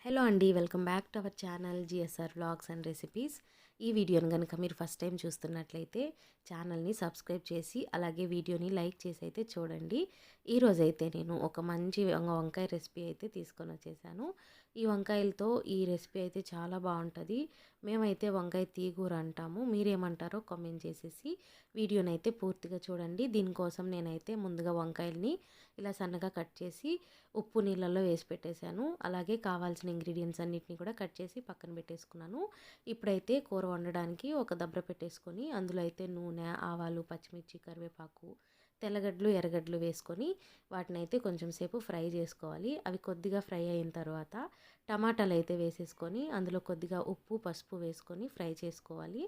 Hello అండి, welcome back to our channel GSR vlogs and recipes. ఈ వీడియోని కనుక మీరు ఫస్ట్ టైం చూస్తున్నట్లయితే ఛానల్ని సబ్స్క్రైబ్ చేసి అలాగే వీడియోని లైక్ చేసి అయితే చూడండి. ఈరోజైతే నేను ఒక మంచి వంకాయ రెసిపీ అయితే తీసుకొని వచ్చేసాను. ఈ వంకాయలతో ఈ రెసిపీ అయితే చాలా బాగుంటుంది. మేమైతే వంకాయ తీగూర అంటాము, మీరేమంటారో కామెంట్ చేసేసి వీడియోని అయితే పూర్తిగా చూడండి. దీనికోసం నేనైతే ముందుగా వంకాయల్ని ఇలా సన్నగా కట్ చేసి ఉప్పు నీళ్ళల్లో వేసి పెట్టేశాను. అలాగే కావాల్సిన ఇంగ్రీడియంట్స్ అన్నిటిని కూడా కట్ చేసి పక్కన పెట్టేసుకున్నాను. ఇప్పుడైతే కూర వండడానికి ఒక దబ్ర పెట్టేసుకొని అందులో అయితే నూనె, ఆవాలు, పచ్చిమిర్చి, కరివేపాకు, తెల్లగడ్డలు, ఎర్రగడ్డలు వేసుకొని వాటిని అయితే కొంచెం సేపు ఫ్రై చేసుకోవాలి. అవి కొద్దిగా ఫ్రై అయిన తర్వాత టమాటాలు అయితే వేసేసుకొని అందులో కొద్దిగా ఉప్పు, పసుపు వేసుకొని ఫ్రై చేసుకోవాలి.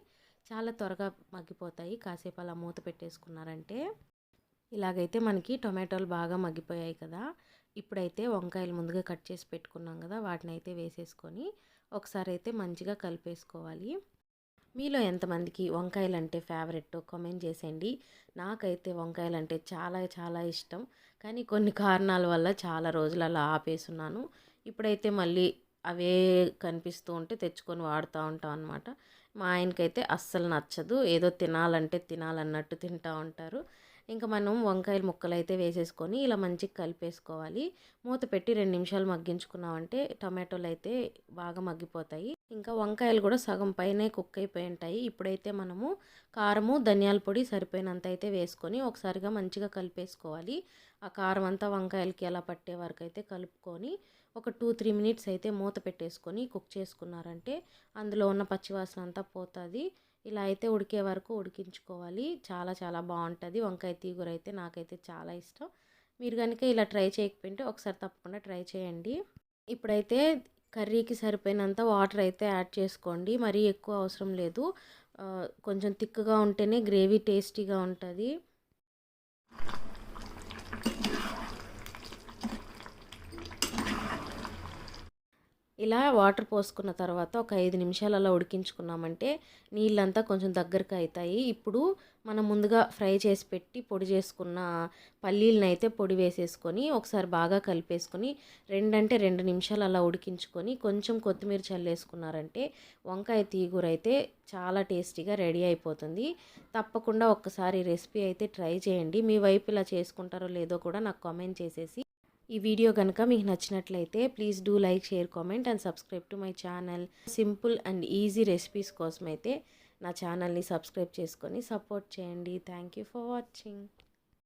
చాలా త్వరగా మగ్గిపోతాయి. కాసేపు అలా మూత పెట్టేసుకున్నారంటే ఇలాగైతే మనకి టొమాటోలు బాగా మగ్గిపోయాయి కదా. ఇప్పుడైతే వంకాయలు ముందుగా కట్ చేసి పెట్టుకున్నాం కదా, వాటిని అయితే వేసేసుకొని ఒకసారి అయితే మంచిగా కలిపేసుకోవాలి. మీలో ఎంతమందికి వంకాయలు అంటే ఫేవరెట్ కామెంట్ చేసేయండి. నాకైతే వంకాయలు అంటే చాలా చాలా ఇష్టం, కానీ కొన్ని కారణాల వల్ల చాలా రోజులు అలా ఆపేస్తున్నాను. ఇప్పుడైతే మళ్ళీ అవే కనిపిస్తూ ఉంటే తెచ్చుకొని వాడుతూ ఉంటాం అనమాట. మా ఆయనకైతే అస్సలు నచ్చదు, ఏదో తినాలంటే తినాలన్నట్టు తింటూ ఉంటారు. ఇంకా మనం వంకాయల ముక్కలు అయితే వేసేసుకొని ఇలా మంచిగా కలిపేసుకోవాలి. మూత పెట్టి 2 నిమిషాలు మగ్గించుకున్నామంటే టమాటోలు అయితే బాగా మగ్గిపోతాయి. ఇంకా వంకాయలు కూడా సగం పైనే కుక్ అయిపోయి ఉంటాయి. ఇప్పుడైతే మనము కారము, ధనియాల పొడి సరిపోయినంత అయితే వేసుకొని ఒకసారిగా మంచిగా కలిపేసుకోవాలి. ఆ కారం అంతా వంకాయలకి ఎలా పట్టే వరకు అయితే కలుపుకొని ఒక 2-3 మినిట్స్ అయితే మూత పెట్టేసుకొని కుక్ చేసుకున్నారంటే అందులో ఉన్న పచ్చివాసన అంతా పోతుంది. ఇలా అయితే ఉడికే వరకు ఉడికించుకోవాలి. చాలా చాలా బాగుంటుంది వంకాయ తీగూర అయితే, నాకైతే చాలా ఇష్టం. మీరు కనుక ఇలా ట్రై చేయకపోతే ఒకసారి తప్పకుండా ట్రై చేయండి. ఇప్పుడైతే కర్రీకి సరిపోయినంత వాటర్ అయితే యాడ్ చేసుకోండి, మరీ ఎక్కువ అవసరం లేదు. కొంచెం థిక్గా ఉంటేనే గ్రేవీ టేస్టీగా ఉంటుంది. ఇలా వాటర్ పోసుకున్న తర్వాత ఒక 5 నిమిషాలు అలా ఉడికించుకున్నామంటే నీళ్ళంతా కొంచెం దగ్గరకు అవుతాయి. ఇప్పుడు మనం ముందుగా ఫ్రై చేసి పెట్టి పొడి చేసుకున్న పల్లీలను అయితే పొడి వేసేసుకొని ఒకసారి బాగా కలిపేసుకొని 2 నిమిషాలు అలా ఉడికించుకొని కొంచెం కొత్తిమీర చల్లేసుకున్నారంటే వంకాయ తీగూర అయితే చాలా టేస్టీగా రెడీ అయిపోతుంది. తప్పకుండా ఒక్కసారి రెసిపీ అయితే ట్రై చేయండి. మీ వైపు ఇలా చేసుకుంటారో లేదో కూడా నాకు కామెంట్ చేసేసి ఈ వీడియో కనుక మీకు నచ్చినట్లయితే please do like, share, comment and subscribe to my channel. Simple and easy recipes కోసం అయితే నా ఛానల్ని సబ్స్క్రైబ్ చేసుకొని సపోర్ట్ చేయండి. Thank you for watching.